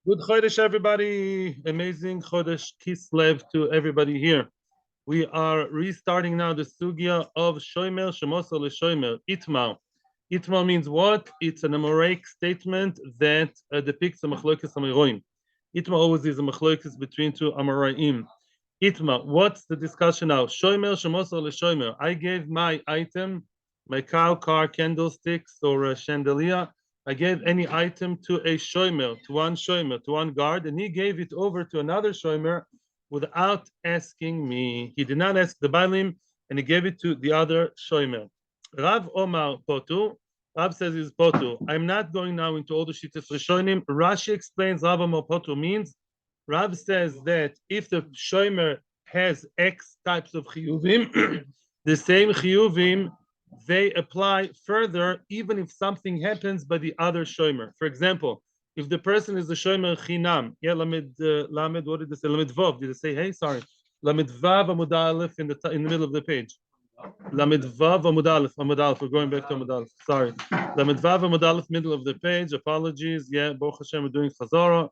Good Chodesh, everybody. Amazing Chodesh Kislev to everybody here. We are restarting now the Sugiyah of Shomer, Shemosa LeShomer, Itma. Itma means what? It's an Amoraic statement that depicts a Machloekes Amoraim. Itma always is a Machloekes between two Amoraim. Itma, what's the discussion now? Shomer, Shemosa LeShomer. I gave my item, my cow, car, candlesticks, or a chandelier. I gave any item to a shomer, to one guard, and he gave it over to another shomer without asking me. He did not ask the balim, and he gave it to the other shomer. Rav Omar Potu. Rav says he's Potu. I'm not going now into all the shittas Rishonim. Rashi explains Rav Omar Potu means. Rav says that if the shomer has X types of chiyuvim, the same chiyuvim they apply further even if something happens by the other shomer. For example, if the person is the shomer chinam, lamed, what did they say? Lamed vav. Did they say hey? Sorry, lamed vav amud aleph in the middle of the page. Lamed vav amud aleph. We're going back to amud aleph. Sorry, lamed vav amud aleph, middle of the page. Apologies. Yeah, Baruch Hashem, we're doing chazara.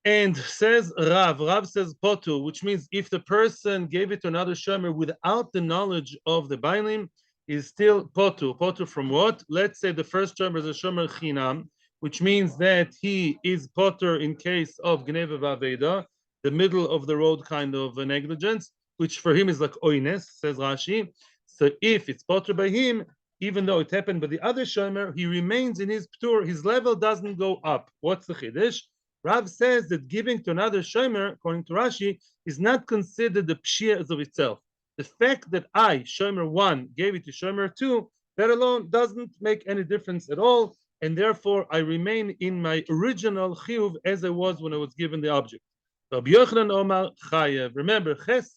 And says Rav says potu, which means if the person gave it to another shomer without the knowledge of the bailim, is still potu. Potu from what? Let's say the first shomer is a shomer chinam, which means that he is potu in case of gneva v'aveda, the middle of the road kind of a negligence, which for him is like oines, says Rashi. So if it's potu by him, even though it happened by the other shomer, he remains in his ptur. His level doesn't go up. What's the chiddush? Rav says that giving to another shomer, according to Rashi, is not considered the pshia as of itself. The fact that I, shomer 1, gave it to shomer 2, that alone doesn't make any difference at all, and therefore I remain in my original chiyuv as I was when I was given the object. Rabbi Yochanan Omar Chayev. Remember, ches.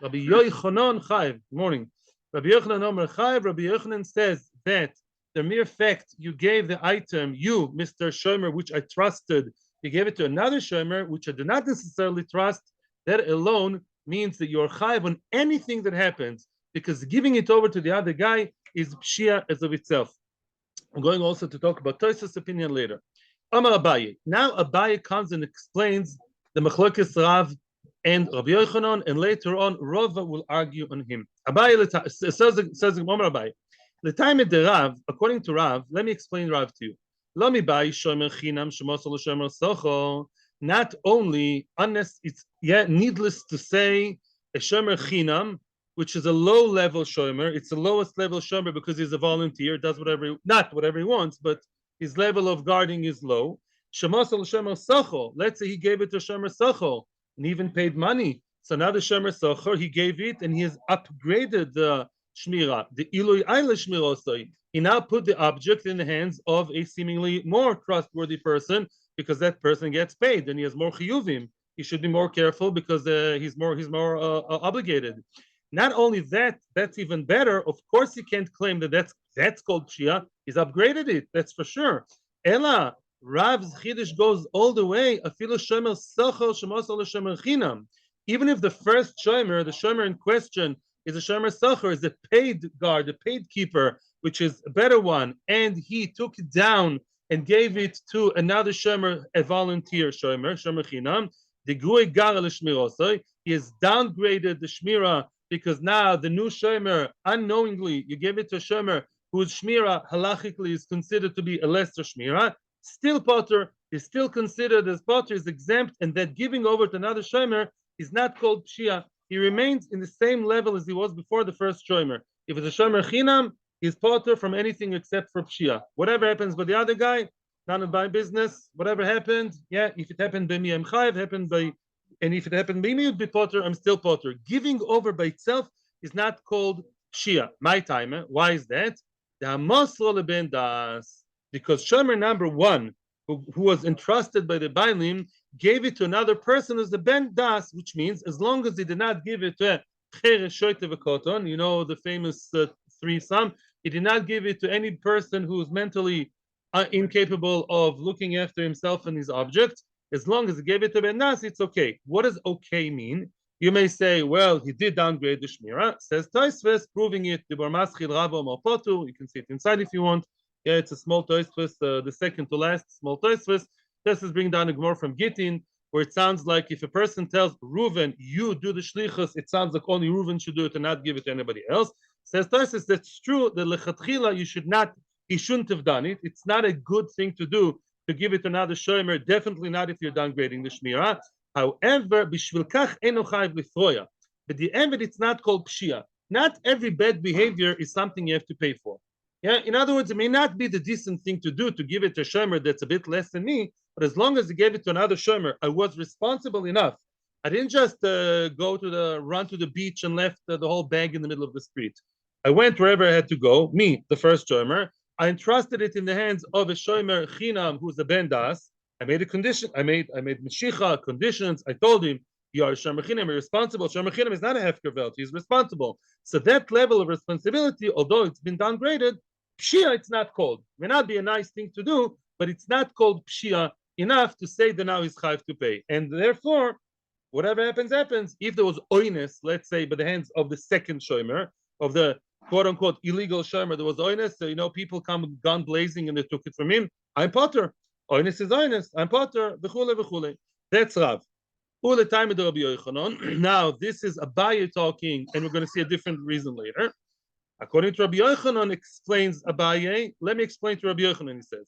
Rabbi Yochanan Chayev. Good morning. Rabbi Yochanan Omar Chayev. Rabbi Yochanan says that the mere fact you gave the item, you, Mr. Shomer, which I trusted, you gave it to another shomer, which I do not necessarily trust, that alone means that you're chayiv on anything that happens, because giving it over to the other guy is pshia as of itself. I'm going also to talk about Tosfos' opinion later. Amar ABAYEY. Now ABAYEY comes and explains the machlokes Rav and Rabbi Yochanan, and later on RAVA will argue on him. ABAYEY says Amar ABAYEY. The time at the Rav, according to Rav, let me explain Rav to you. Not only, unless it's needless to say, a shomer chinam, which is a low-level shomer. It's the lowest level shomer because he's a volunteer, does whatever, not whatever he wants, but his level of guarding is low. Shomer socho. Let's say he gave it to shomer socho and even paid money. So now the shomer socho, he gave it and he has upgraded the shmira, the ilui ayla shmirosoi. He now put the object in the hands of a seemingly more trustworthy person because that person gets paid and he has more chiyuvim. He should be more careful because he's more obligated. Not only that, that's even better. Of course, he can't claim that that's called pshia. He's upgraded it. That's for sure. Ella Rav's chiddush goes all the way. Afilu shomer sochel shemosel shomer chinam. Even if the first shomer, the shomer in question, is a shomer socher, is a paid guard, a paid keeper, which is a better one, and he took it down and gave it to another shomer, a volunteer shomer chinam. The gui gara l'shmirosoi. He has downgraded the shmira because now the new shomer, unknowingly, you gave it to a shomer whose shmira halachically is considered to be a lesser shmira. Still potter is still considered as potter, is exempt, and that giving over to another shomer is not called pshia. He remains in the same level as he was before the first shomer. If it's a shomer chinam, he's potter from anything except for pshia. Whatever happens by the other guy, none of my business. Whatever happened, yeah, if it happened by me, I'm chayiv. Happened by, and if it happened by me, it'd be potter. I'm still potter. Giving over by itself is not called pshia. My time. Why is that? Because shomer number 1, who was entrusted by the bailim, gave it to another person as the ben das, which means as long as he did not give it to you know the famous threesome, he did not give it to any person who is mentally incapable of looking after himself and his object. As long as he gave it to ben das, it's okay. What does okay mean? You may say, well, he did downgrade the shmira. Says Tosfos, proving it. You can see it inside if you want. Yeah, it's a small Tosfos, the second to last small Tosfos. This is bringing down a Gemara from Gittin, where it sounds like if a person tells Reuven, you do the shlichus, it sounds like only Reuven should do it and not give it to anybody else. Says Tosfos, that's true. The lechatchila, he shouldn't have done it. It's not a good thing to do to give it to another shomer. Definitely not if you're downgrading the shmira. However, bishvil kach eno chayiv lifroya. But the end, it's not called pshia. Not every bad behavior is something you have to pay for. Yeah, in other words, it may not be the decent thing to do to give it to a shomer that's a bit less than me, but as long as you gave it to another shomer, I was responsible enough. I didn't just run to the beach and left the whole bag in the middle of the street. I went wherever I had to go. Me, the first shomer, I entrusted it in the hands of a shomer chinam who's a ben das. I made a condition. I made meshicha conditions. I told him, you are shomer chinam, you're responsible. Shomer chinam is not a hefker velt. He's responsible. So that level of responsibility, although it's been downgraded, pshia it's not called. It may not be a nice thing to do, but it's not called pshia enough to say that now he's chayiv to pay. And therefore, whatever happens. If there was oinus, let's say, by the hands of the second shomer, of the quote-unquote illegal shomer, there was oinus, so, people come gun blazing and they took it from him. I'm potter. Oinus is oinus. I'm potter. V'chule, v'chule. That's Rav. Ule time of Rabbi Yochanan. Now, this is ABAYEY talking, and we're going to see a different reason later. According to Rabbi Yochanan, explains ABAYEY. Let me explain to Rabbi Yochanan. He says,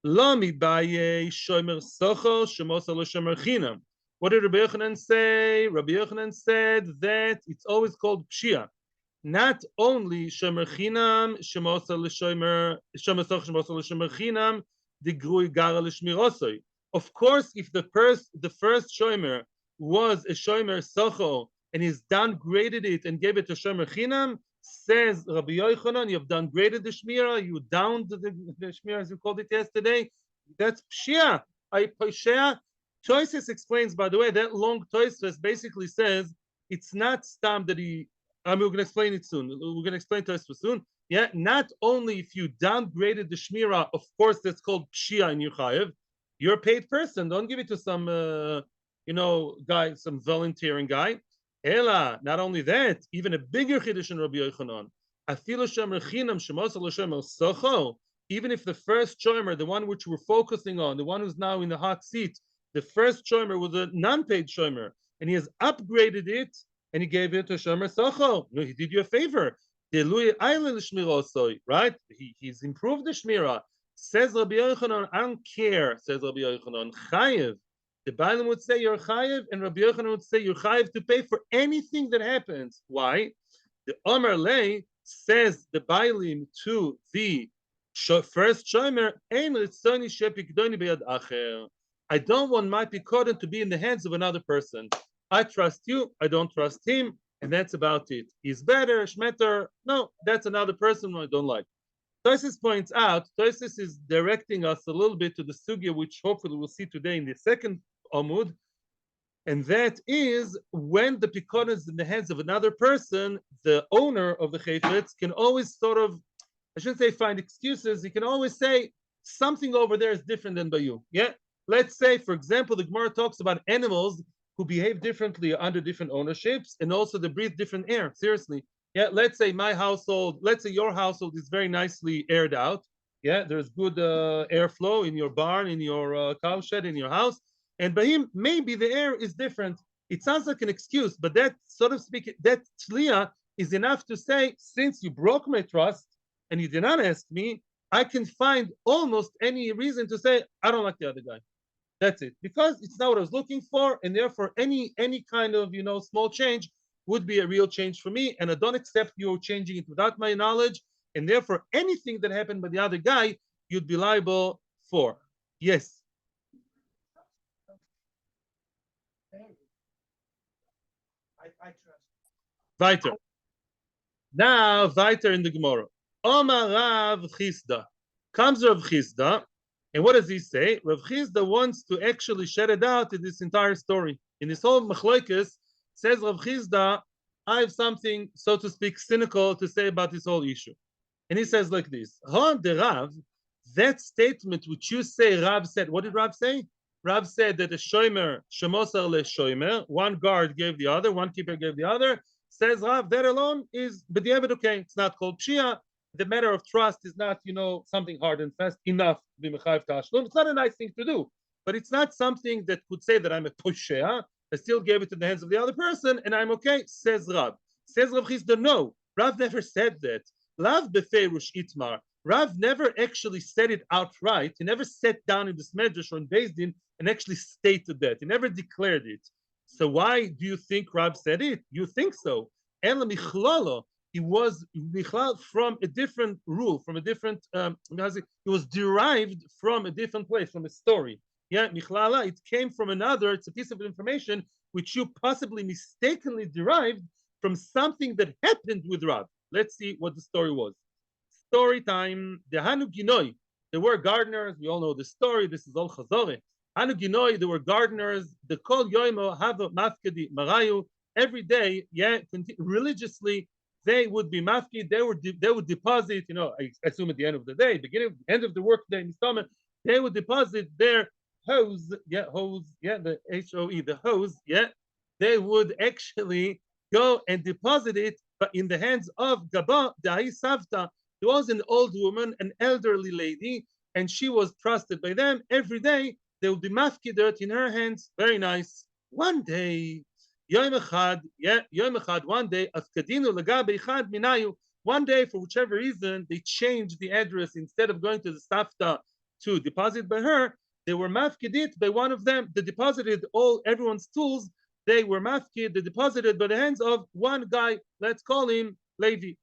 Lami baye shomer socho shemos lo shomer chinam. What did Rabbi Yochanan say? Rabbi Yochanan said that it's always called pshia. Not only shomer chinam shemos lo shomer socho shemos lo shomer chinam digrui gara l'shmirosoi. Of course, if the first shomer was a shomer socho and he's downgraded it and gave it to shomer chinam, says Rabbi Yochanan, you've downgraded the shmira, you downed the shmira as you called it yesterday. That's pshia. Tosfos explains, by the way, that long Tosfos basically says it's not stam that we're going to explain it soon. We're going to explain Tosfos soon. Yeah, not only if you downgraded the shmira, of course that's called pshia in your chayiv. You're a paid person. Don't give it to some, guy, some volunteering guy. Ela, not only that, even a bigger chiddush in Rabbi Yochanan. Afilu shomer chinam shemos lo shomer socho. Even if the first shomer, the one which we're focusing on, the one who's now in the hot seat, the first shomer was a non-paid shomer, and he has upgraded it, and he gave it to shomer socho. No, he did you a favor. Right? He's improved the shmira. Says Rabbi Yochanan, I don't care. Says Rabbi Yochanan, chayiv. The Bailim would say you're chayiv, and Rabbi Yochanan would say you're chayiv to pay for anything that happens. Why? The Omer Lei says the Bailim to the first shomer, ein ritzoni shepikdoni beyad acher. I don't want my pikoden to be in the hands of another person. I trust you, I don't trust him, and that's about it. He's better, shmetter. No, that's another person who I don't like. Tosfos points out, Tosfos is directing us a little bit to the Sugiyah, which hopefully we'll see today in the second Amud, and that is when the pikoden is in the hands of another person, the owner of the chayfetz can always sort of, I shouldn't say find excuses, he can always say something over there is different than by you. Yeah? Let's say, for example, the Gemara talks about animals who behave differently under different ownerships, and also they breathe different air. Seriously. Yeah, let's say my household, let's say your household is very nicely aired out. Yeah, there's good airflow in your barn, in your cow shed, in your house. And by him, maybe the air is different. It sounds like an excuse, but that, so to speak, that tzliya is enough to say, since you broke my trust and you did not ask me, I can find almost any reason to say, I don't like the other guy. That's it. Because it's not what I was looking for, and therefore any kind of, small change would be a real change for me, and I don't accept you changing it without my knowledge, and therefore anything that happened by the other guy, you'd be liable for. Yes. I trust. Weiter. Now, weiter in the Gemara. Omar Rav Chisda. Comes Rav Chisda, and what does he say? Rav Chisda wants to actually shed it out in this entire story. In this whole machlokes, says Rav Chisda, I have something, so to speak, cynical to say about this whole issue. And he says like this, the Rav, that statement which you say Rav said, what did Rav say? Rav said that a shomer, shemosar le shomer, one guard gave the other, one keeper gave the other. Says Rav, that alone is b'diavad okay. It's not called pshia. The matter of trust is not, something hard and fast enough to be mechayiv tashlum. It's not a nice thing to do. but it's not something that could say that I'm a poshea. I still gave it to the hands of the other person, and I'm okay, says Rav. Says Rav Chisda, no, Rav never said that. Lav beferush itmar. Rav never actually said it outright. He never sat down in the Medrash or in Beis Din and actually stated that. He never declared it. So why do you think Rav said it? You think so. Ela michlalo. He was michlal from a different rule, from a different. It was derived from a different place, from a story. Yeah, michlala. It came from another. It's a piece of information which you possibly mistakenly derived from something that happened with Rav. Let's see what the story was. Story time. The Hanu Ginoi. There were gardeners. We all know the story. This is all Chazore. Hanu Ginoi. There were gardeners. The Kol Yoimo Hava Mafkedi Marayu. Every day, yeah, religiously, they would be mafkid. They would deposit. You know, I assume at the end of the day, end of the work day, they would deposit their hose. Yeah, the HOE, the hose. Yeah, they would actually go and deposit it, but in the hands of Gaba Dahi Savta. There was an old woman, an elderly lady, and she was trusted by them. Every day they would be mafkidet in her hands. Very nice. One day, Yom Echad, one day, Afkadinu Lagabe Echad Minayu. One day, for whichever reason, they changed the address. Instead of going to the Savta to deposit by her, they were mafkidit by one of them. They deposited everyone's tools. They were mafkid. They deposited by the hands of one guy. Let's call him Levi.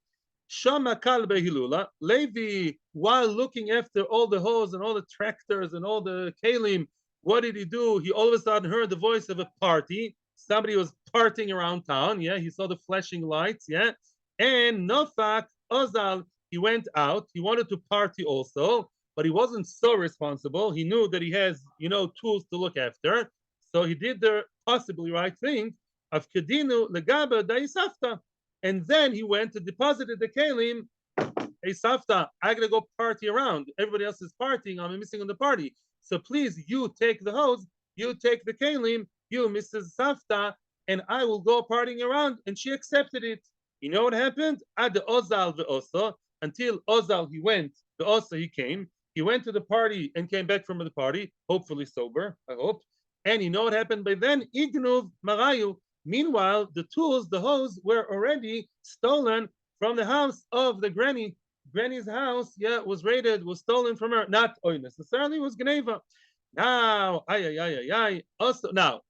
Shama Kal Behilula. Levi, while looking after all the hose and all the tractors and all the kalim, what did he do? He all of a sudden heard the voice of a party. Somebody was partying around town. Yeah, he saw the flashing lights. Yeah, and Nofak Ozal, he went out. He wanted to party also, but he wasn't so responsible. He knew that he has, tools to look after. So he did the possibly right thing of Kedinu Legaba Daisafta. And then he went to deposited the kalim. Hey, Safta, I gotta go party around. Everybody else is partying. I'm missing on the party. So please, you take the hose, you take the kalim, you, Mrs. Safta, and I will go partying around. And she accepted it. You know what happened? Ad Ozal ve'osa, until Ozal he went, the Osa he came. He went to the party and came back from the party, hopefully sober, I hope. And you know what happened by then? Ignuv Marayu. Meanwhile, the tools, the hose, were already stolen from the house of the granny. Granny's house, was raided, was stolen from her. Not necessarily, was Geneva. Now, also, now,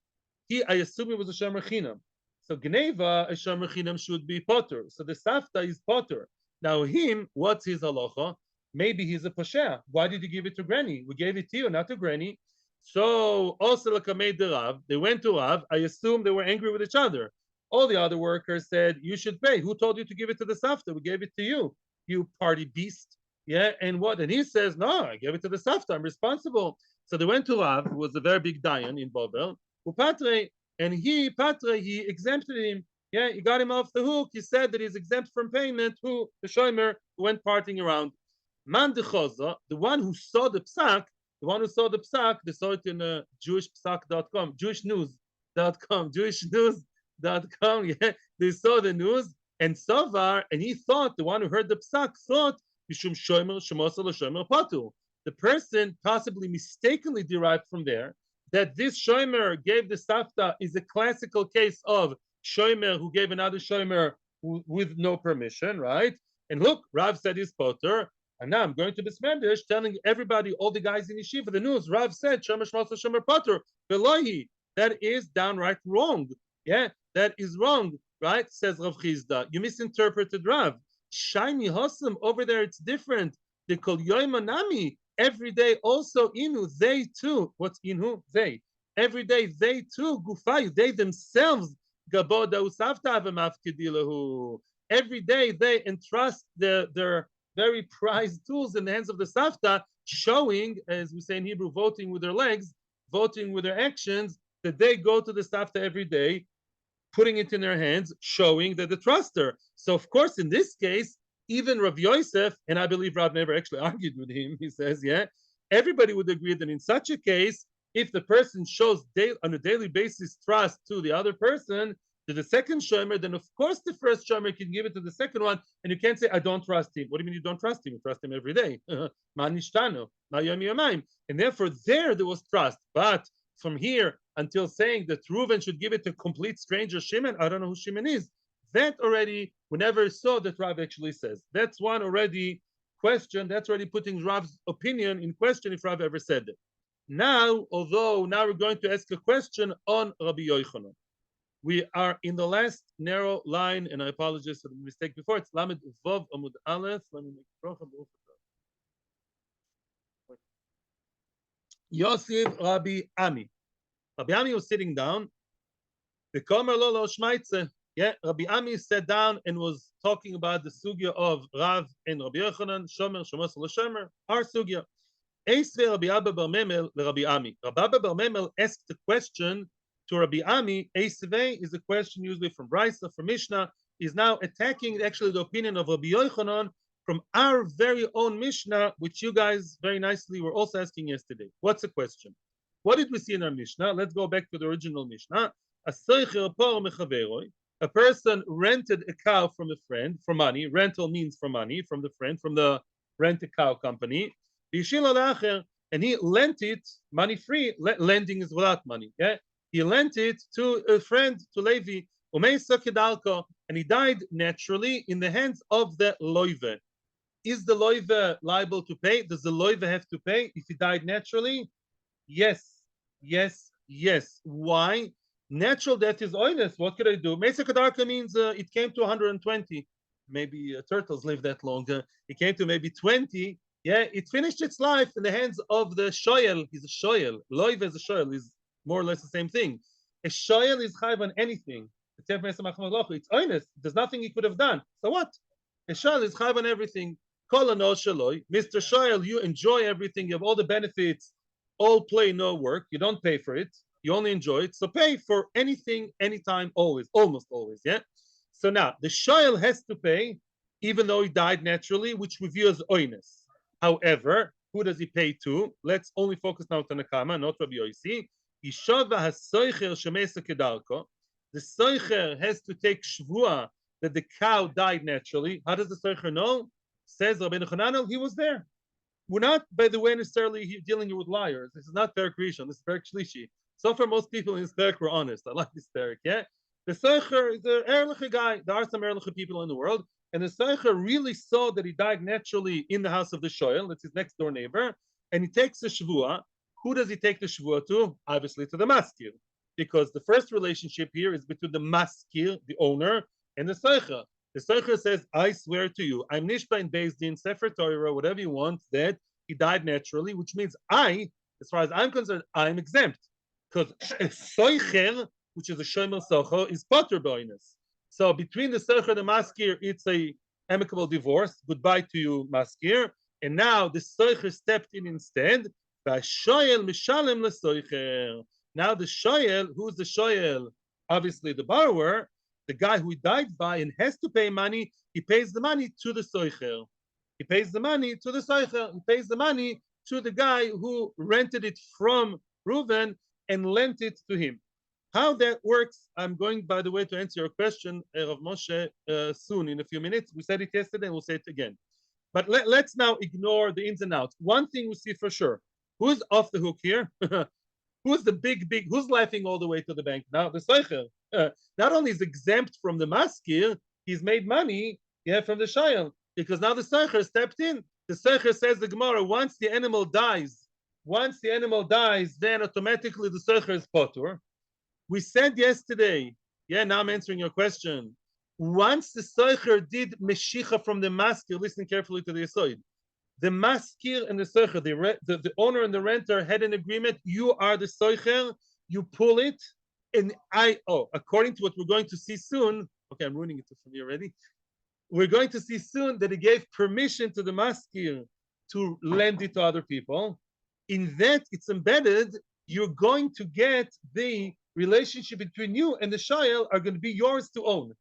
I assume it was a Shomer chinam. So Geneva, a Shomer chinam should be potter. So the Safta is potter. Now him, what's his halacha? Maybe he's a pasha. Why did you give it to Granny? We gave it to you, not to Granny. So also made the Rav. They went to Rav. I assume they were angry with each other. All the other workers said, you should pay. Who told you to give it to the Safta? We gave it to you, you party beast. Yeah, and what? And he says, no, I gave it to the Safta. I'm responsible. So they went to Rav, who was a very big Dayan in Babel, and he exempted him. Yeah, he got him off the hook. He said that he's exempt from payment. The Shomer, who went partying around. Man de Choza, the one who saw the psak, they saw it in jewishpsak.com, jewishnews.com, yeah, they saw the news, and Sovar, and he thought, the one who heard the psak thought, Mishum Shomer, Shemosel, Shomer Patu. The person possibly mistakenly derived from there that this Shomer gave the Safta is a classical case of Shomer who gave another Shomer with no permission, right? And look, Rav said he's potter. And now I'm going to Bismendish telling everybody, all the guys in Yeshiva, the news, Rav said, Shomer Shmasa Shomer Potter, Velohi. That is downright wrong. Yeah, that is wrong, right? Says Rav Chisda. You misinterpreted Rav. Shiny Hossam, over there it's different. They call Yoimanami. Every day also Inu, they too. What's Inu? They. Every day they too, Gufay, they themselves, Gaboda Usafta Avamafkidilahu. Every day they entrust their very prized tools in the hands of the Safta, showing, as we say in Hebrew, voting with their legs, voting with their actions, that they go to the Safta every day, putting it in their hands, showing that they trust her. So, of course, in this case, even Rav Yosef, and I believe Rav never actually argued with him, he says, everybody would agree that in such a case, if the person shows on a daily basis trust to the other person, to the second shomer, then of course the first shomer can give it to the second one, and you can't say, I don't trust him. What do you mean you don't trust him? You trust him every day. And therefore there was trust. But from here until saying that Reuven should give it to a complete stranger, Shimon, I don't know who Shimon is. That already, we never saw that Rav actually says. That's one already question. That's already putting Rav's opinion in question if Rav ever said it. Now, although now we're going to ask a question on Rabbi Yochanan. We are in the last narrow line, and I apologize for the mistake before. It's Lamed Vav Amud Aleph. Let me make it. Yosef Rabbi Ami. Rabbi Ami was sitting down. Yeah, Rabbi Ami sat down and was talking about the Sugiyah of Rav and Rabbi Yochanan, Shomer, Shomer, our Sugiyah. Rabbi Abba bar Memel Rabbi Ami. Rabbi Abba bar Memel asked the question to Rabbi Ami. Eisvei is a question usually from Brisa, from Mishnah. Is now attacking actually the opinion of Rabbi Yochanan from our very own Mishnah, which you guys very nicely were also asking yesterday. What's the question? What did we see in our Mishnah? Let's go back to the original Mishnah. A person rented a cow from a friend for money. Rental means for money from the friend, from the rent-a-cow company. And he lent it money free. Lending is without money. Yeah, he lent it to a friend, to Levi, and he died naturally in the hands of the loive. Is the loive liable to pay? Does the loive have to pay if he died naturally? Yes, yes, yes. Why? Natural death is oinus. What could I do? Mesa Kadarka means it came to 120. Maybe turtles live that long. It came to maybe 20. Yeah, it finished its life in the hands of the shoyel. He's a shoyel. Loiv is a shoyel. Is more or less the same thing. A shoyel is chayv on anything. It's oinus. There's nothing he could have done. So what? A shoyel is chayv on everything. Mr. Shoyel, you enjoy everything. You have all the benefits. All play, no work. You don't pay for it. You only enjoy it. So pay for anything, anytime, always, almost always. Yeah. So now the shoyel has to pay, even though he died naturally, which we view as oinus. However, who does he pay to? Let's only focus now on the Kama, not Rabbi Yosi. The soicher has to take shevua that the cow died naturally. How does the soicher know? Says Rabbi Yochanan, he was there. We're not, by the way, necessarily dealing with liars. This is not Perek Rishon. This is Perek Shlishi. So far, most people in this Perek were honest. I like this Perek, yeah? The soicher is an erliche guy. There are some erliche people in the world. And the soicher really saw that he died naturally in the house of the shoyel. That's his next door neighbor. And he takes the shevua. Who does he take the shevua to? Obviously to the maskir. Because the first relationship here is between the maskir, the owner, and the soicher. The soicher says, I swear to you, I'm nishba in Beis Din, Sefer Torah, whatever you want, that he died naturally, which means I, as far as I'm concerned, I'm exempt. Because a soicher, which is a shomer socho, is potter boinus. So between the soicher and the maskir, it's a amicable divorce. Goodbye to you, maskir. And now the soicher stepped in instead. Now the shoyel, who's the shoyel? Obviously the borrower, the guy who died by and has to pay money, he pays the money to the soicher. He pays the money to the soicher. He pays the money to the guy who rented it from Reuven and lent it to him. How that works, I'm going, by the way, to answer your question, Rav Moshe, soon, in a few minutes. We said it yesterday, and we'll say it again. But let's now ignore the ins and outs. One thing we see for sure. Who's off the hook here? Who's the big, who's laughing all the way to the bank? Now, the soicher. Not only is exempt from the maskir, he's made money, from the shayel, because now the soicher stepped in. The soicher says the Gemara, once the animal dies, then automatically the soicher is potur. We said yesterday, now I'm answering your question. Once the soicher did meshicha from the maskir, listen carefully to the aside. The maskir and the soicher, the owner and the renter had an agreement. You are the soicher. You pull it, and according to what we're going to see soon. Okay, I'm ruining it for me already. We're going to see soon that he gave permission to the maskir to lend it to other people. In that, it's embedded. You're going to get the relationship between you and the shayel are going to be yours to own.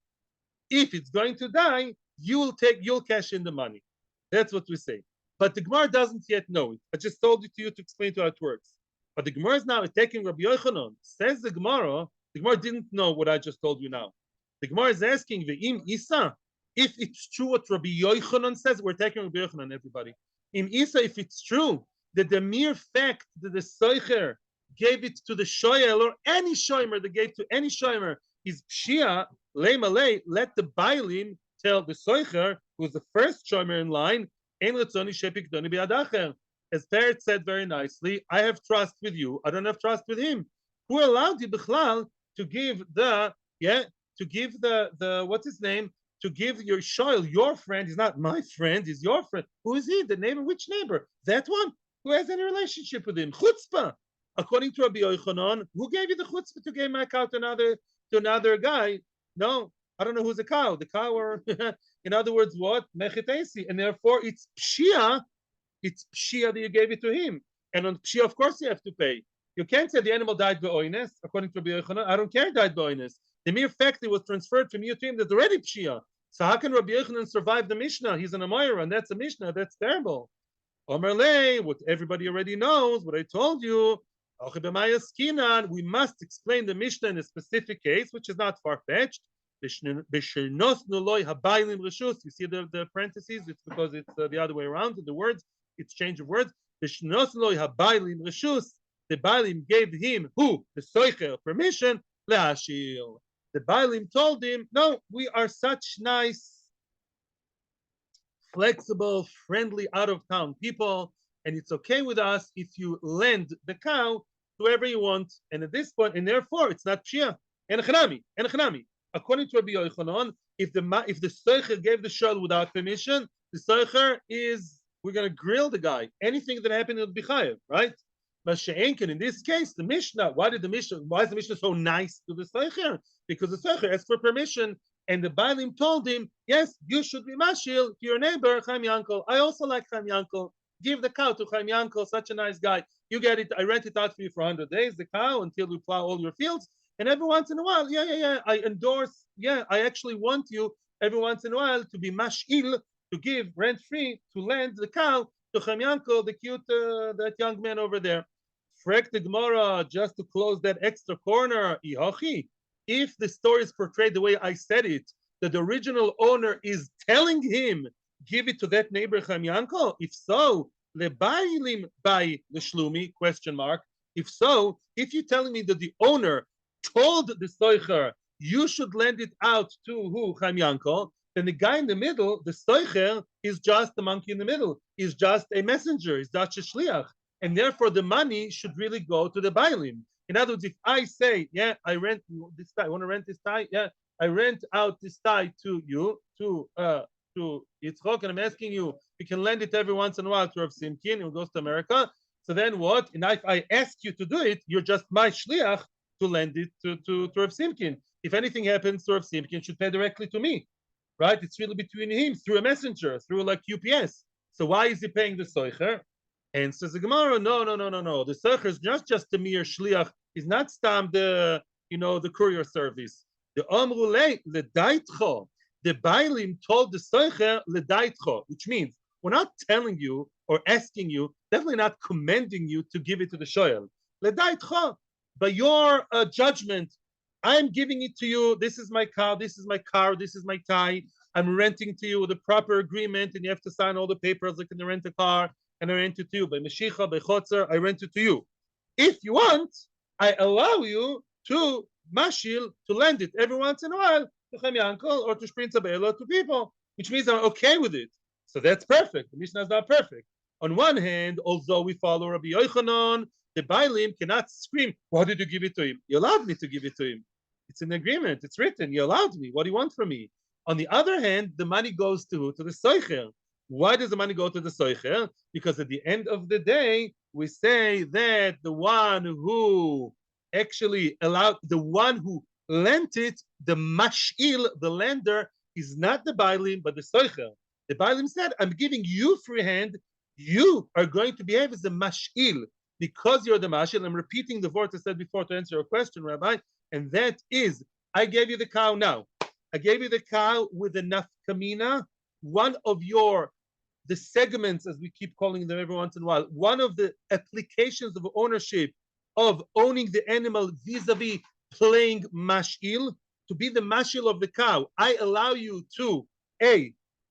If it's going to die, you'll cash in the money. That's what we say. But the Gemara doesn't yet know it. I just told it to you to explain to how it works. But the Gemara is now attacking Rabbi Yochanan. Says the Gemara, The Gemara didn't know what I just told you now. The Gemara is asking, Ve'im Isa, if it's true what Rabbi Yochanan says, we're taking Rabbi Yochanan, everybody. In Isa, if it's true that the mere fact that the Soicher gave it to the Shoyel or any Shomer that gave to any Shomer is Pshia, Lei Malei, let the Bailim tell the Soicher, who's the first Shomer in line, Ein Ratzoni Shepik Doni Biadacher. As Peretz said very nicely, I have trust with you, I don't have trust with him. Who allowed you, Bichlal, to give the what's his name, to give your shoyl, your friend, he's not my friend, he's your friend. Who is he? The neighbor, which neighbor? That one? Who has any relationship with him? Chutzpah. According to Rabbi Yochanan, who gave you the chutzpah to give my cow to another guy? No, I don't know who's the cow. The cow, or in other words, what? Mechetesi. And therefore it's pshia that you gave it to him. And on pshia, of course, you have to pay. You can't say the animal died be'oines, according to Rabbi Yochanan. I don't care, it died be'oines. The mere fact it was transferred from you to him, that's already pshia. So how can Rabbi Yochanan survive the Mishnah? He's an Amayra, and that's a Mishnah. That's terrible. Omer lei, what everybody already knows, what I told you. We must explain the Mishnah in a specific case, which is not far-fetched. You see the parentheses? It's because it's the other way around. The words, it's change of words. The Bailim gave him, who? The Soicher, permission, le'ashil. The Bailim told him, no, we are such nice, flexible, friendly, out-of-town people, and it's okay with us if you lend the cow to whoever you want. And at this point, and therefore, it's not pshia. And chinam. According to Rabbi Yochanan, if the Soicher gave the shul without permission, the Soicher is, we're going to grill the guy. Anything that happened will be chayav, right? But she'enken, in this case, the Mishnah, why is the Mishnah so nice to the Soicher? Because the Soicher asked for permission, and the Bailim told him, yes, you should be mashil to your neighbor, Chaim Yankel. I also like Chaim Yankel. Give the cow to Chaim Yankel, such a nice guy. You get it, I rent it out for you for 100 days, the cow, until you plow all your fields. And every once in a while, I endorse, I actually want you, every once in a while, to be mashil, to give rent-free, to lend the cow to Chaim Yankel, the cute, that young man over there. Frek the Gemara, just to close that extra corner, if the story is portrayed the way I said it, that the original owner is telling him, give it to that neighbor Chaim Yankel, if so, lebailim by the shlumi, question mark, if so, if you're telling me that the owner told the Soicher, you should lend it out to who, Chaim Yankel, then the guy in the middle, the Soicher, is just the monkey in the middle, is just a messenger, is just a shliach. And therefore, the money should really go to the Bailim. In other words, if I say, I rent this tie, I want to rent this tie, I rent out this tie to you, to Yitzchok, and I'm asking you, you can lend it every once in a while to Rav Simkin, who goes to America. So then what? And if I ask you to do it, you're just my shliach to lend it to Rav Simkin. If anything happens to Rav Simkin, should pay directly to me, right? It's really between him, through a messenger, through like UPS. So why is he paying the Soicher? And says the Gemara, no. The Soicher is just a mere shliach. He's not stam the courier service. The Amrulei ledaitcho. The Bailim told the Soicher ledaitcho, which means we're not telling you or asking you, definitely not commending you to give it to the shoyel. Ledaitcho, by your judgment, I'm giving it to you. This is my cow. This is my car. This is my tie. I'm renting to you with a proper agreement, and you have to sign all the papers like in the rent a car. And I rent it to you by Meshicha, by Chotzer, I rent it to you. If you want, I allow you to mashil, to lend it every once in a while to Chaim Yankel or to Shprin Tzabela, to people, which means I'm okay with it. So that's perfect. The Mishnah is not perfect. On one hand, although we follow Rabbi Yochanan, the Bailim cannot scream, why did you give it to him? You allowed me to give it to him. It's an agreement. It's written. You allowed me. What do you want from me? On the other hand, the money goes to the Soicher. Why does the money go to the Soicher? Because at the end of the day, we say that the one who actually allowed, the one who lent it, the mashil, the lender, is not the Bailim, but the Soicher. The Bailim said, I'm giving you free hand. You are going to behave as the mashil because you're the mashil. I'm repeating the word I said before to answer your question, Rabbi, and that is, I gave you the cow now. I gave you the cow with the nafkamina, one of the segments, as we keep calling them every once in a while, one of the applications of ownership, of owning the animal vis-a-vis playing mashil, to be the mashil of the cow. I allow you to,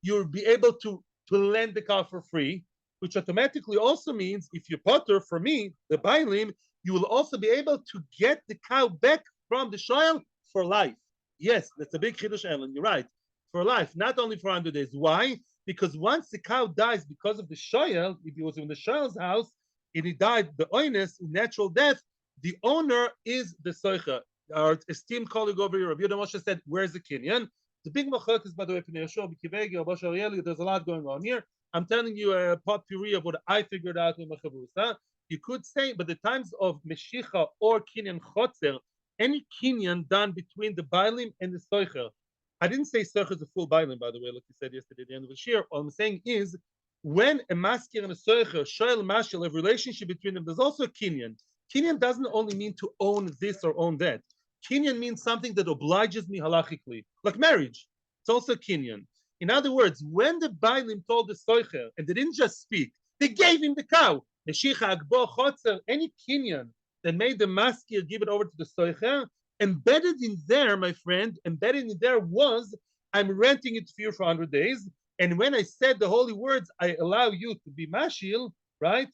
you'll be able to lend the cow for free, which automatically also means if you potter for me, the bailim, you will also be able to get the cow back from the shoyel for life. Yes, that's a big chiddush, Ellen. You're right. For life, not only for 100 days. Why? Because once the cow dies because of the shoyel, if he was in the shoyel's house and he died, the oinus, natural death, the owner is the soicha. Our esteemed colleague over here, Rabbi Yehuda Moshe, said, "Where's the kinyan?" The big machlokas, by the way, there's a lot going on here. I'm telling you a potpourri of what I figured out in Machavusa. You could say, but the times of Meshicha or Kinyan Chotzer, any Kinyan done between the Bailim and the Soicher. I didn't say Soicher is a full Bailim, by the way, like you said yesterday at the end of the shir. All I'm saying is, when a Maskir and a Soicher, Shoel Mashal, have a relationship between them, there's also a Kinyan. Kinyan doesn't only mean to own this or own that. Kinyan means something that obliges me halachically, like marriage. It's also Kinyan. In other words, when the Bailim told the Soicher, and they didn't just speak, they gave him the cow. Any Kinyan that made the maskir give it over to the Soicher, embedded in there, my friend, embedded in there was, I'm renting it for you for 100 days. And when I said the holy words, I allow you to be mashil, right?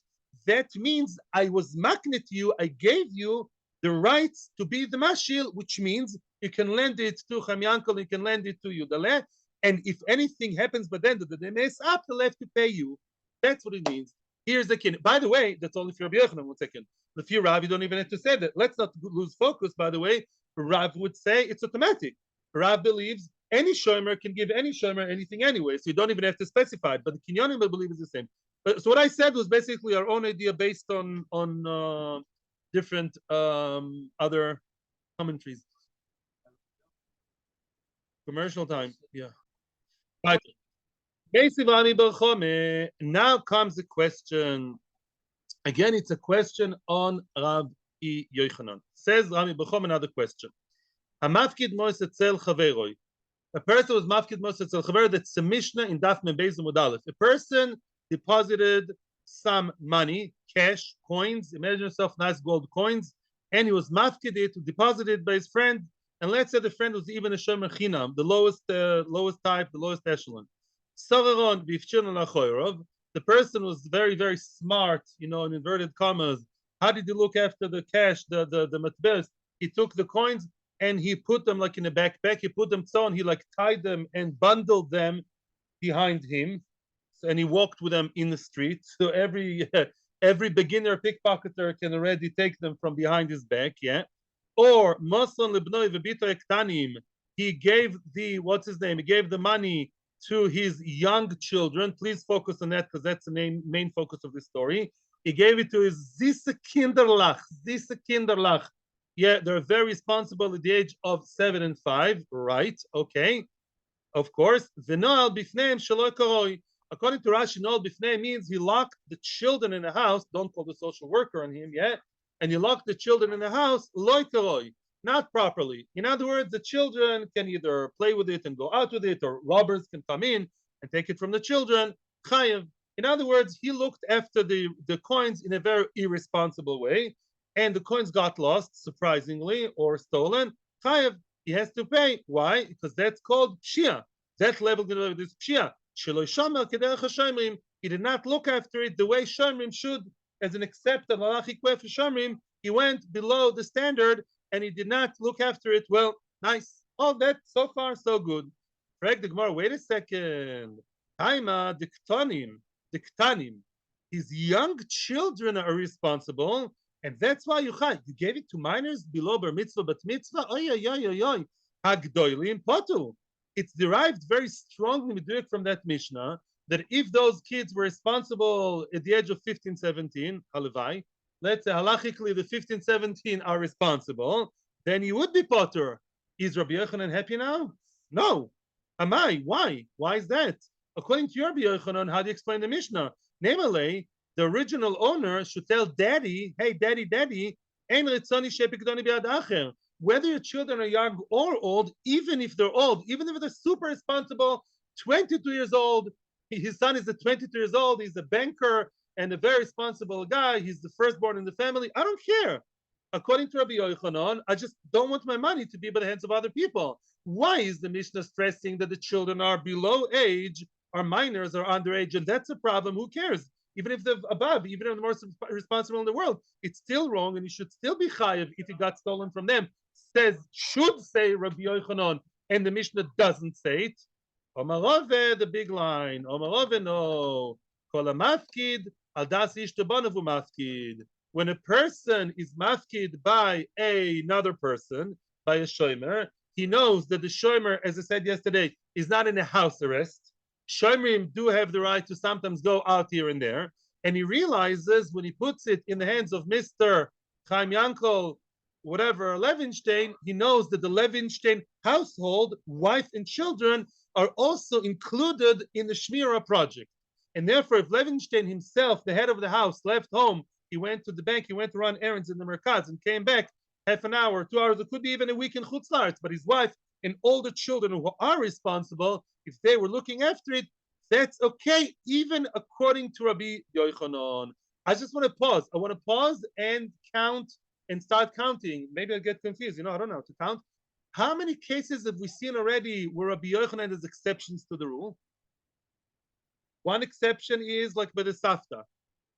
That means I was maknet to you, I gave you the rights to be the mashil, which means you can lend it to Chamyankel, you can lend it to Yudaleh, and if anything happens, but then they mess up, they'll have to pay you. That's what it means. Here's the kin. By the way, that's only for Rabbi Yochanan. 1 second. The few Rav, you don't even have to say that. Let's not lose focus. By the way, Rav would say it's automatic. Rav believes any shomer can give any shomer anything anyway, so you don't even have to specify it. But the kinyanim will believe is the same. So what I said was basically our own idea based on different other commentaries. Commercial time, yeah. Right. Now comes the question. Again, it's a question on RABI YOCHANAN. Says Rami B'chom another question. A mafkid mos etzel chaveroi. A person was mafkid mos etzel chaveroi. That's a Mishnah in Daf Mebez Amud Aleph. A person deposited some money, cash, coins. Imagine yourself nice gold coins, and he was mafkid it, deposited by his friend. And let's say the friend was even a shomer chinam, the lowest type, the lowest echelon. The person was very, very smart, in inverted commas. How did he look after the cash, the matbes? He took the coins and he put them like in a backpack. He put them so, and he like tied them and bundled them behind him. So, and he walked with them in the street. So every beginner pickpocketer can already take them from behind his back, yeah. Or he gave the he gave the money to his young children. Please focus on that because that's the main focus of the story. He gave it to his Zisse Kinderlach. Yeah, they're very responsible at the age of 7 and 5, right? Okay, of course. According to Rashi, Noel Bifnei means he locked the children in the house. Don't call the social worker on him yet. And you lock the children in the house, loikaroi, not properly. In other words, the children can either play with it and go out with it, or robbers can come in and take it from the children. Chayev. In other words, he looked after the coins in a very irresponsible way, and the coins got lost, surprisingly, or stolen. Chayev, he has to pay. Why? Because that's called pshia. That level is pshia. He did not look after it the way shomrim should. As an accepted halachic way for shomrim, he went below the standard and he did not look after it well. Nice. All that so far so good. Correct the Gemara. Wait a second. Taima diktanim. His young children are responsible, and that's why you gave it to minors below bar mitzvah bat mitzvah. Hagdoilim potu. It's derived very strongly from that Mishnah, that if those kids were responsible at the age of 15, 17, halavai, let's say halachically the 15, 17 are responsible, then you would be potter. Is Rabbi Yochanan happy now? No. Am I? Why? Why is that? According to your Rabbi Yochanan, how do you explain the Mishnah? Namely, the original owner should tell daddy, hey, daddy, ein ritzoni shepikdoni biad acher. Whether your children are young or old, even if they're old, even if they're super responsible, 22 years old, his son is 22 years old, he's a banker and a very responsible guy, he's the firstborn in the family, I don't care. according to Rabbi Yochanan, I just don't want my money to be by the hands of other people. Why is the Mishnah stressing that the children are below age, are minors, or underage, and that's a problem? Who cares? Even if they're above, even if they're the most responsible in the world, it's still wrong, and you should still be chayiv if it got stolen from them. Should say Rabbi Yochanan, and the Mishnah doesn't say it. Omarove, the big line. Omarove, no. Kol mafkid al das ishtabanavu mafkid. When a person is mafkid by another person, by a shomer, he knows that the shomer, as I said yesterday, is not in a house arrest. Shomerim do have the right to sometimes go out here and there, and he realizes when he puts it in the hands of Mr. Chaim Yankel, whatever, Levinstein, he knows that the Levinstein household, wife and children, are also included in the Shmira project. And therefore, if Levinstein himself, the head of the house, left home, he went to the bank, he went to run errands in the Merkaz and came back half an hour, 2 hours, it could be even a week in Chutz La'aretz, but his wife and all the children who are responsible, if they were looking after it, that's okay, even according to Rabbi Yochanan. I just want to pause. I want to pause and count and start counting. Maybe I'll get confused. I don't know how to count. How many cases have we seen already where Rabbi Yochanan has exceptions to the rule? One exception is like by the Safta,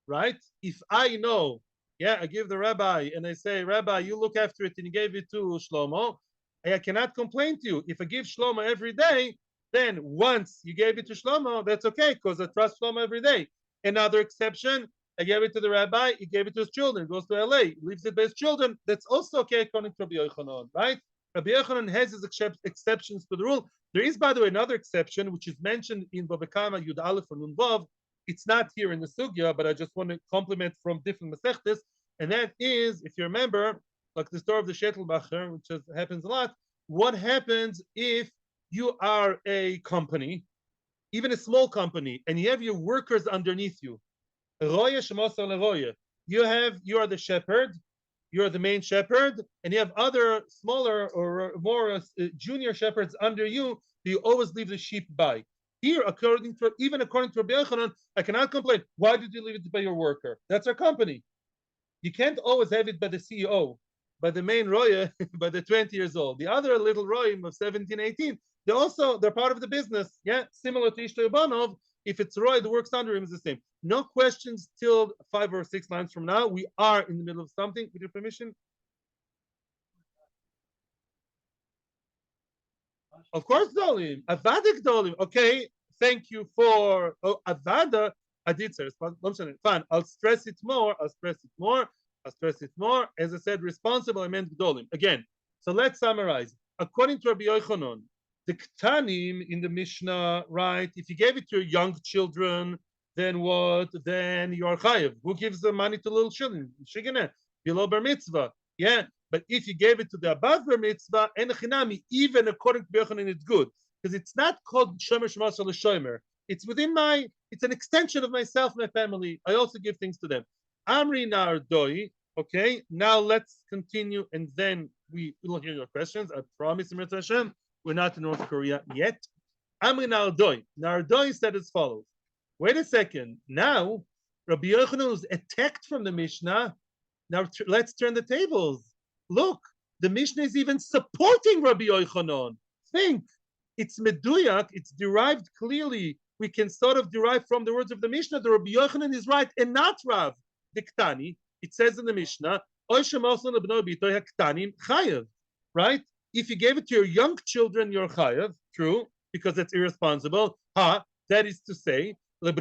right? If I know, I give the rabbi and I say, Rabbi, you look after it and you gave it to Shlomo, I cannot complain to you. If I give Shlomo every day, then once you gave it to Shlomo, that's okay because I trust Shlomo every day. Another exception, I gave it to the rabbi, he gave it to his children, goes to LA, leaves it by his children. That's also okay according to Rabbi Yochanan, right? Rabbi Yochanan has his exceptions to the rule. There is, by the way, another exception which is mentioned in Bava Kama Yud Aleph or Nun Vav. It's not here in the Sugiyah, but I just want to complement from different Masechtes, and that is, if you remember, like the story of the Shetelbacher, which happens a lot. What happens if you are a company, even a small company, and you have your workers underneath you? You are the shepherd, you're the main shepherd, and you have other smaller or more junior shepherds under you. You always leave the sheep by. Here, even according to Rabbi Yochanan, I cannot complain. Why did you leave it by your worker? That's our company. You can't always have it by the CEO, by the main roya, by the 20 years old. The other little royim of 17, 18, they're part of the business. Similar to Ishto Yobanov, if it's roy that works under him, is the same. No questions till 5 or 6 lines from now. We are in the middle of something. With your permission. Of course, Dolim. Avadik Dolim. Okay, thank you for Avada. I did say fine. I'll stress it more. As I said, responsible, I meant Dolim. Again, so let's summarize. According to Rabbi Yochanan, the Ktanim in the Mishnah, right? If you gave it to your young children, then what? Then you are chayiv. Who gives the money to little children? Shigene, below bar mitzvah. But if you gave it to the above bar mitzvah, and chinam, even according to Yochanan, it's good because it's not called shomer shmasal shomer. It's it's an extension of myself and my family. I also give things to them. Amri nardoi. Okay, now let's continue, and then we will hear your questions. I promise, Mir Hashem, we're not in North Korea yet. Amri nardoi. Nardoi said as follows. Wait a second. Now, Rabbi Yochanan was attacked from the Mishnah. Now, let's turn the tables. Look, the Mishnah is even supporting Rabbi Yochanan. Think. It's meduyak. It's derived clearly. We can sort of derive from the words of the Mishnah that Rabbi Yochanan is right and not Rav. Diktani. It says in the Mishnah, right? If you gave it to your young children, you're chayav. True, because that's irresponsible. That is to say, you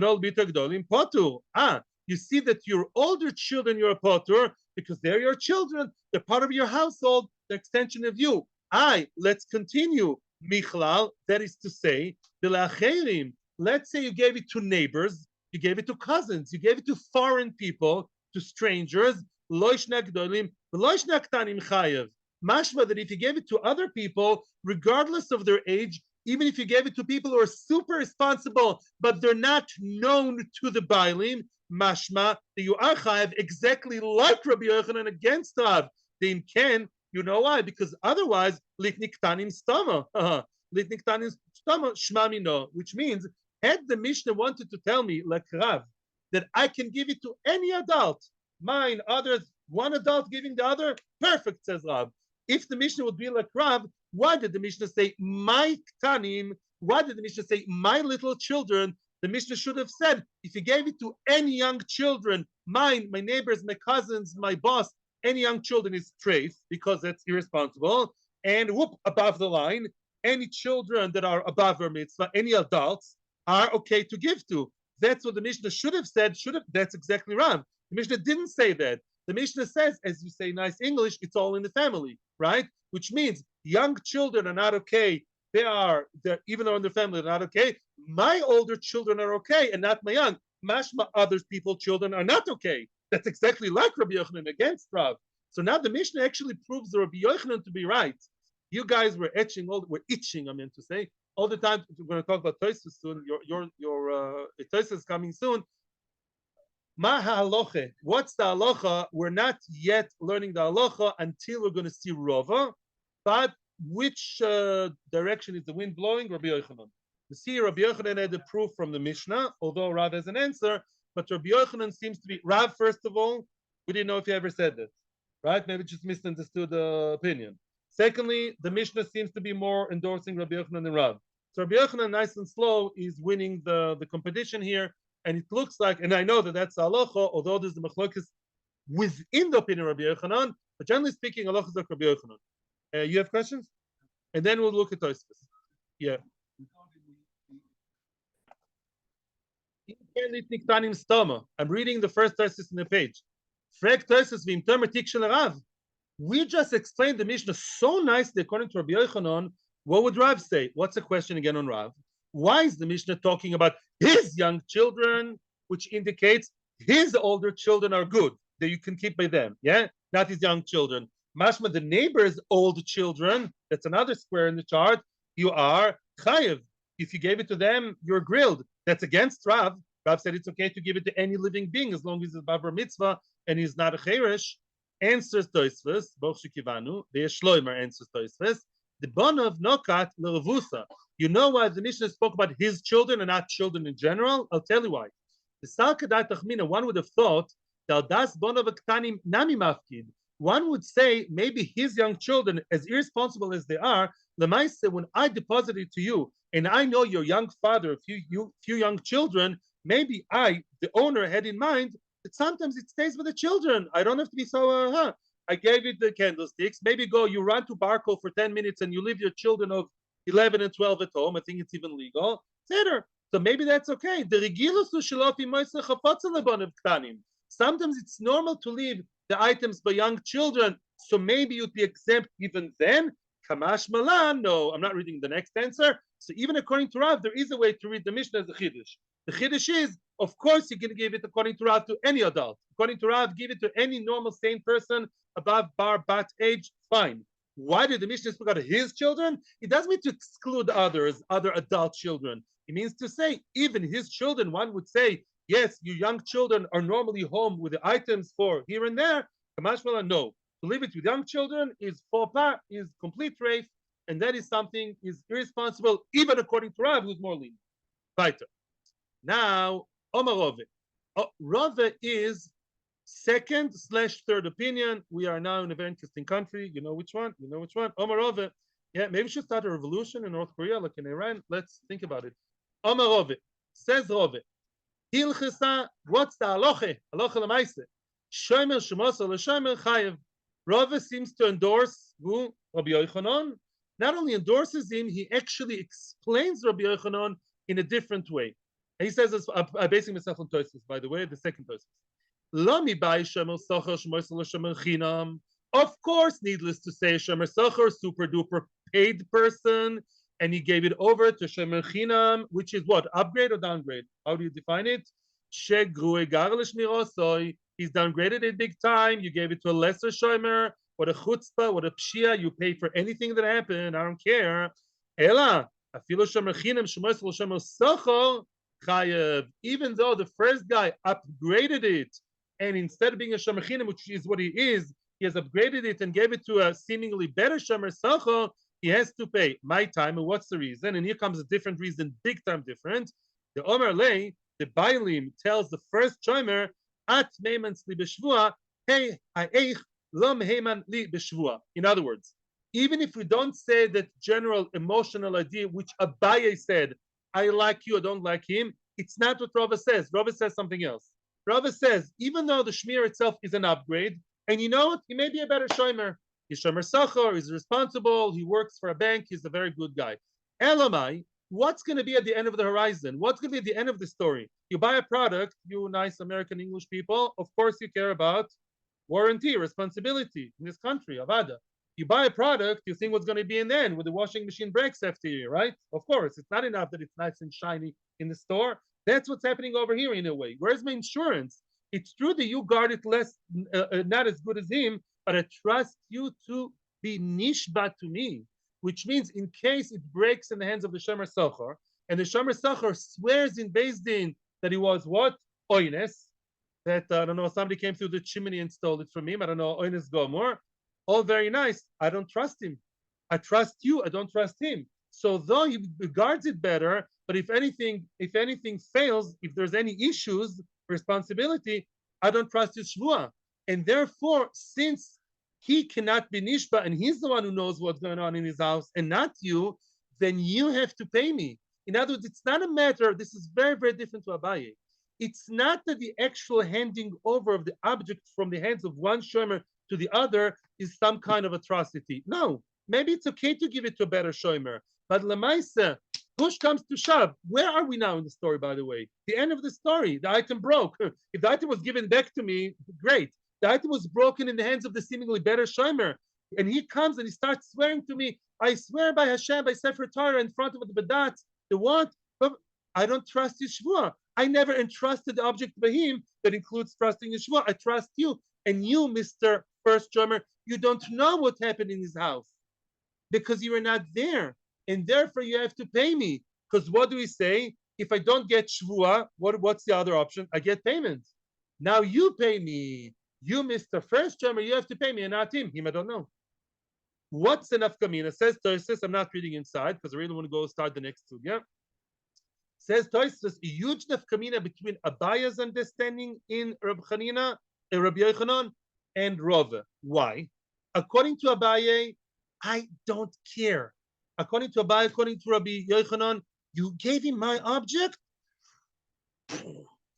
see that your older children, you're a potur, because they're your children, they're part of your household, the extension of you. Let's continue. Michlal, that is to say, let's say you gave it to neighbors, you gave it to cousins, you gave it to foreign people, to strangers, mashma that if you gave it to other people, regardless of their age, even if you gave it to people who are super responsible, but they're not known to the Bailim, mashma, that you are chayav exactly like Rabbi Yochanan against Rav. Then can, you know why? Because otherwise, litnik tanim stama, litnik tanim stama shmamino, which means, had the Mishnah wanted to tell me, like Rav, that I can give it to any adult, mine, others, one adult giving the other, perfect, says Rav. If the Mishnah would be like Rav, why did the Mishnah say my ktanim? Why did the Mishnah say my little children? The Mishnah should have said, if you gave it to any young children, mine, my neighbors, my cousins, my boss, any young children is treif, because that's irresponsible. And whoop, above the line, any children that are above our mitzvah, any adults, are okay to give to. That's what the Mishnah should have said. That's exactly Rav. The Mishnah didn't say that. The Mishnah says, as you say nice English, it's all in the family, right? Which means young children are not okay. They're even though in the family they're not okay. My older children are okay, and not my young. Mashma, other people's children are not okay. That's exactly like Rabbi Yochanan against Rav. So now the Mishnah actually proves the Rabbi Yochanan to be right. You guys were itching, I meant to say, all the time. We're going to talk about Tosfos soon. Your Tosfos is coming soon. Ma ha'aloche. What's the halacha? We're not yet learning the halacha until we're going to see Rava. But which direction is the wind blowing? Rabbi Yochanan. You see, Rabbi Yochanan had a proof from the Mishnah, although Rav has an answer. But Rabbi Yochanan seems to be Rav. First of all, we didn't know if he ever said that, right? Maybe just misunderstood the opinion. Secondly, the Mishnah seems to be more endorsing Rabbi Yochanan than Rav. So Rabbi Yochanan, nice and slow, is winning the competition here. And it looks like, and I know that that's halacha, although there's the machlokes within the opinion of Rabbi Yochanan, but generally speaking, halacha is like Rabbi Yochanan. You have questions? And then we'll look at Tosfos. Yeah. I'm reading the first Tosfos in the page. We just explained the Mishnah so nicely according to Rabbi Yochanan. What would Rav say? What's the question again on Rav? Why is the Mishnah talking about his young children, which indicates his older children are good, that you can keep by them, yeah? Not his young children. Mashma, the neighbor's old children, that's another square in the chart, you are chayev. If you gave it to them, you're grilled. That's against Rav. Rav said it's okay to give it to any living being as long as it's bar mitzvah and he's not a cheresh. Answers Tosfos, Boch Shekivanu, the Shomer answers Tosfos. The bon of nokat l'revusa. You know why the Mishnah spoke about his children and not children in general? I'll tell you why. The Salkadat Tachmina, one would have thought that das bon of aktanim nami mafkid. One would say maybe his young children, as irresponsible as they are, lemaise, when I deposit it to you, and I know your young father, a few young children, maybe I, the owner, had in mind that sometimes it stays with the children. I don't have to be so. I gave you the candlesticks. Maybe you run to Barco for 10 minutes and you leave your children of 11 and 12 at home. I think it's even legal. So maybe that's okay. Sometimes it's normal to leave the items by young children. So maybe you'd be exempt even then. Kamash Malan. No, I'm not reading the next answer. So even according to Rav, there is a way to read the Mishnah as a Chiddush. The Chiddush is, of course, you can give it according to Rav to any adult. According to Rav, give it to any normal sane person above bar bat age, fine. Why did the Mishnah speak about his children? It doesn't mean to exclude other adult children. It means to say even his children. One would say, yes, your young children are normally home with the items for here and there. Kamashmala, no. To leave it with young children is faux pas, is complete rape, and that is something is irresponsible, even according to Rav, who's more lenient. Weiter. Now, Omar Rava. Rava is second/third opinion. We are now in a very interesting country. You know which one? Omar Rava. Yeah, maybe we should start a revolution in North Korea, like in Iran. Let's think about it. Omar Rava. Says Rava. Hilchasa, what's the halacha? Halacha l'maise. Shomer shemosa l'shomer chayev. Rava seems to endorse who? Rabbi Yochanan. Not only endorses him, he actually explains Rabbi Yochanan in a different way. And he says, I'm basing myself on Tosfos, by the way, the second Tosfos. Lami bai shomer socher shemosa l'shomer chinam. Of course, needless to say, shomer socher, super duper paid person, and he gave it over to shomer chinam, which is what? Upgrade or downgrade? How do you define it? Shegruei gar l'shmirosoi. He's downgraded it big time. You gave it to a lesser shomer. What a chutzpah, what a pshia. You pay for anything that happened. I don't care. Ela, afilu shomer chinam shemosa l'shomer socher chayev. Even though the first guy upgraded it, and instead of being a shomer chinam, which is what he is, he has upgraded it and gave it to a seemingly better shomer socher, he has to pay my time. And what's the reason? And here comes a different reason, big time different. The Omer Lei, the Bailim tells the first shomer, at meimans li b'shvua, Hey, in other words, even if we don't say that general emotional idea, which Abaye said, I like you, I don't like him, it's not what Rava says. Rava says something else. Rava says, even though the Shmir itself is an upgrade, and you know what, he may be a better Shomer. He's Shomer Sachar, he's responsible, he works for a bank, he's a very good guy. Elamai, what's going to be at the end of the horizon? What's going to be at the end of the story? You buy a product, you nice American English people, of course you care about warranty, responsibility in this country, Avada. You buy a product, you think what's going to be in the end, with the washing machine breaks after you, right? Of course, it's not enough that it's nice and shiny in the store. That's what's happening over here in a way. Where's my insurance? It's true that you guard it less, not as good as him, but I trust you to be nishba to me, which means in case it breaks in the hands of the Shomer Socher, and the Shomer Socher swears in Beis Din that he was what? Oynes, that I don't know, somebody came through the chimney and stole it from him. I don't know, Oynes Gomor. All very nice. I don't trust him. I trust you. I don't trust him. So though he guards it better, but if anything fails, if there's any issues, responsibility, I don't trust his shevua. And therefore, since he cannot be nishba and he's the one who knows what's going on in his house and not you, then you have to pay me. In other words, it's not a matter, this is very, very different to Abaye. It's not that the actual handing over of the object from the hands of one shomer to the other is some kind of atrocity. No, maybe it's okay to give it to a better shomer. But Lamaisa, push comes to shove. Where are we now in the story, by the way? The end of the story. The item broke. If the item was given back to me, great. The item was broken in the hands of the seemingly better shomer. And he comes and he starts swearing to me, I swear by Hashem, by Sefer Torah, in front of the Badat, the what? But I don't trust his shevua. I never entrusted the object by him that includes trusting his shevua. I trust you. And you, Mr. First Shomer, you don't know what happened in his house because you were not there. And therefore you have to pay me. Because what do we say? If I don't get shvua, what's the other option? I get payment. Now you pay me. You, Mr. First Shomer, you have to pay me and not him. Him, I don't know. What's enough kamina? Says Tosis, I'm not reading inside because I really want to go start the next sugya. Says Tosis, a huge nafkamina between Abaye's understanding in Rabbi Yochanan and RAVA. Why? According to Abaye, I don't care. According to Abaye, according to Rabbi Yochanan, you gave him my object,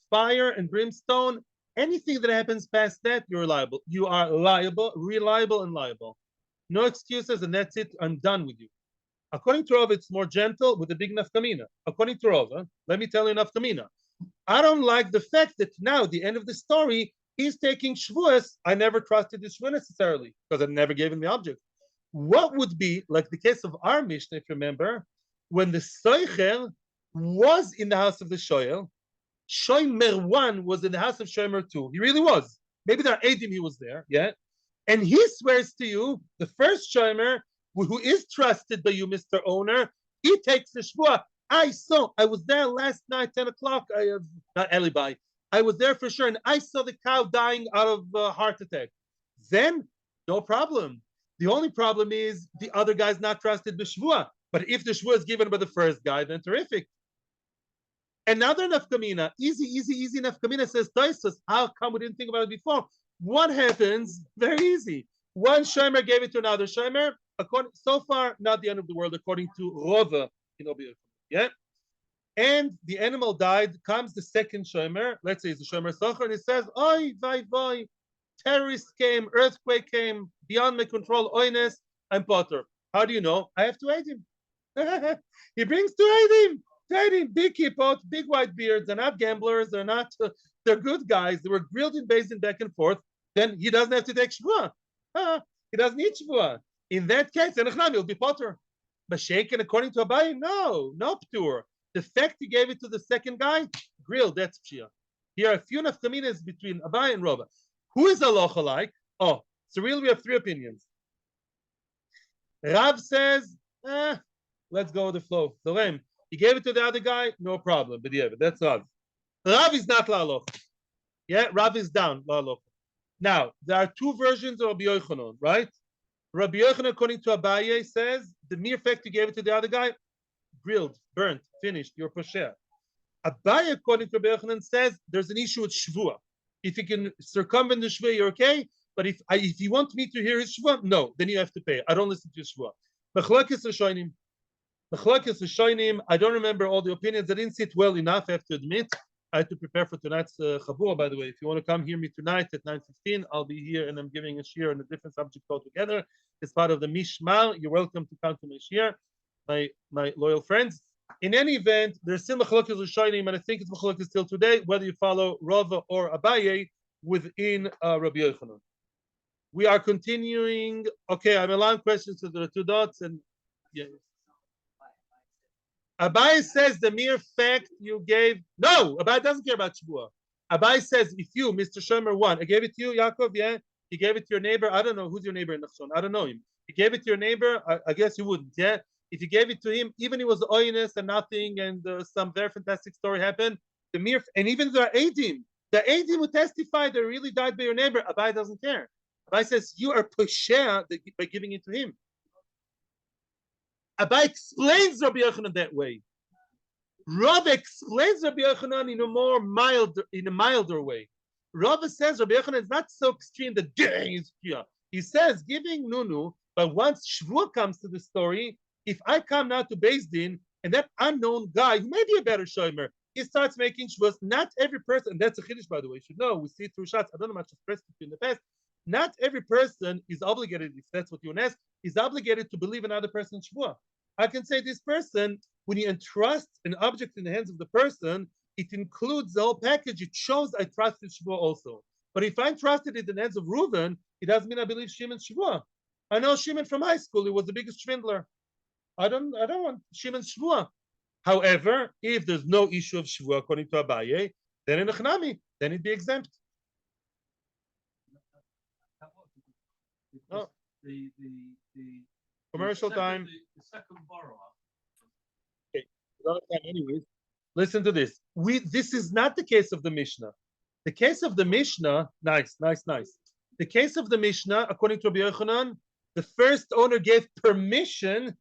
fire and brimstone. Anything that happens past that, you're liable. You are liable, reliable, and liable. No excuses, and that's it. I'm done with you. According to RAVA, it's more gentle with a big nafkamina. According to RAVA, let me tell you nafkamina. I don't like the fact that now, at the end of the story, he's taking shvuas. I never trusted this shvua necessarily because I never gave him the object. What would be like the case of our Mishnah, if you remember, when the Soicher was in the house of the Shoel, Shomer 1 was in the house of Shomer 2. He really was. Maybe there are Eidim, he was there, yeah. And he swears to you, the first Shomer, who is trusted by you, Mr. Owner, he takes the shvua. I was there last night, 10 o'clock. I have not alibi. I was there for sure, and I saw the cow dying out of a heart attack. Then, no problem. The only problem is the other guy's not trusted by shvua. But if the shvua is given by the first guy, then terrific. Another nafkamina, easy nafkamina, says Tosos. How come we didn't think about it before? What happens? Very easy. One shomer gave it to another shomer. So far, not the end of the world, according to RAVA. Yeah? And the animal died. Comes the second shomer. Let's say it's the shomer socher, and he says, "Oi, vai, terrorists came, earthquake came, beyond my control. Oines, I'm Potter." How do you know? I have to aid him. He brings to aid him. Big kippot, big white beards. They're not gamblers. They're not. They're good guys. They were grilled in Basin back and forth. Then he doesn't have to take shvua. He doesn't need shvua. In that case, he'll be Potter. But shaken according to Abaye, no ptur. The fact he gave it to the second guy, grilled, that's pshia. Here are a few nafkaminas between Abaye and RAVA. Who is halacha like? Oh, so really we have three opinions. Rav says, let's go with the flow. The Rem, he gave it to the other guy, no problem. But yeah, that's Rav. Rav is not la'aloch. Yeah, Rav is down la'aloch. Now, there are two versions of Rabbi Yochanan, right? Rabbi Yochanan, according to Abaye, says the mere fact you gave it to the other guy, grilled, burnt, finished, you're posher. Abaye, according to Rabbi Yochanan, says there's an issue with shevua. If you can circumvent the shevua, you're okay. But if you want me to hear his shevua, no, then you have to pay. I don't listen to his shevua. Machlokes Rishonim. Machlokes Rishonim. I don't remember all the opinions. I didn't sit well enough, I have to admit. I had to prepare for tonight's chabura, by the way. If you want to come hear me tonight at 9:15, I'll be here and I'm giving a shir on a different subject altogether. It's part of the Mishmal. You're welcome to come to my shir, my loyal friends. In any event, there's still machlokes Rishonim, and I think it's machlokes still today, whether you follow Rava or ABAYEY within Rabbi Yochanan. We are continuing. Okay, I'm allowing questions to the two dots, and yeah. ABAYEY says the mere fact you gave. No, ABAYEY doesn't care about shevua. ABAYEY says if you, Mr. Shomer, I gave it to you, Yaakov. Yeah, you gave it to your neighbor. I don't know who's your neighbor in Nachshon. I don't know him. You gave it to your neighbor. I guess you wouldn't. Yeah. If you gave it to him, even it was oinus and nothing, and some very fantastic story happened, the mere and even the Eidim who testified they really died by your neighbor, ABAYEY doesn't care. ABAYEY says you are poshea by giving it to him. ABAYEY explains Rabbi Yochanan that way. Rava explains Rabbi Yochanan in a milder way. Rava says Rabbi Yochanan is not so extreme that he says giving nunu, but once shevua comes to the story. If I come now to Beis Din and that unknown guy, who may be a better shomer, he starts making shvuas, not every person, and that's a chiddush, by the way, you should know, we see it through shots, I don't know much expressed it in the past, not every person is obligated, if that's what you want to ask, is obligated to believe another person's shvuah. I can say this person, when you entrust an object in the hands of the person, it includes the whole package, it shows I trust his shvuah also. But if I entrusted it in the hands of Reuven, it doesn't mean I believe Shimon's shvuah. I know Shimon from high school, he was the biggest swindler. I don't want Shimon's shevua. However, if there's no issue of shevua according to ABAYEY, then in a chinam, then it'd be exempt. Oh. The commercial time. The second borrower. Okay, time anyways. Listen to this. This is not the case of the Mishnah. The case of the Mishnah, nice. The case of the Mishnah, according to Rabbi Yochanan, the first owner gave permission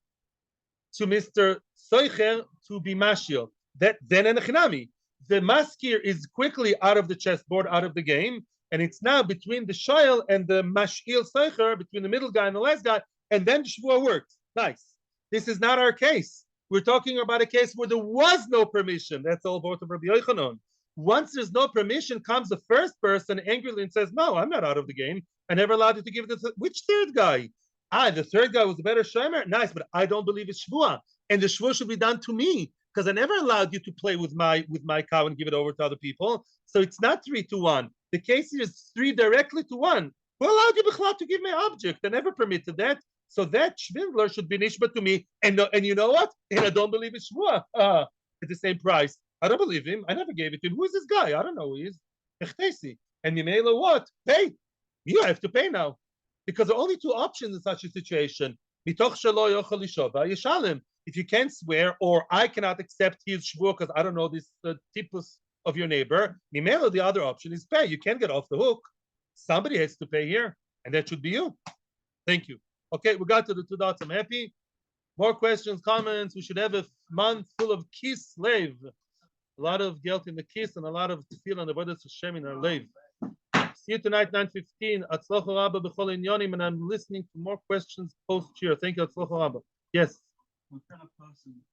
to Mr. Soicher to be mashil. That then in a chinam. The maskir is quickly out of the chessboard, out of the game, and it's now between the shoyel and the mashil Soicher, between the middle guy and the last guy, and then the shevua works. Nice. This is not our case. We're talking about a case where there was no permission. That's all about Rabbi Yochanan. Once there's no permission, comes the first person angrily and says, "No, I'm not out of the game. I never allowed you to give it to which third guy? The third guy was a better shomer. Nice, but I don't believe it's shevua, and the shevua should be done to me because I never allowed you to play with my cow and give it over to other people. So it's not 3-1. The case is 3 directly to 1. Who allowed you to give me object? I never permitted that. So that shvindler should be nishba to me. And you know what? And I don't believe it's shevua at the same price. I don't believe him. I never gave it to him. Who is this guy? I don't know who he is. And Yimela what? Pay. You have to pay now. Because there are only 2 options in such a situation. If you can't swear, or I cannot accept his shevua because I don't know this tipus of your neighbor, the other option is pay. You can't get off the hook. Somebody has to pay here, and that should be you. Thank you. Okay, we got to the 2 dots. I'm happy. More questions, comments. We should have a month full of kiss slave. A lot of guilt in the kiss and a lot of tefillah and avodas Hashem in our life. See you tonight, 9:15. Atzlocha Rabba b'chol inyonim, and I'm listening to more questions post-cheer. Thank you, Atzlocha Rabba. Yes.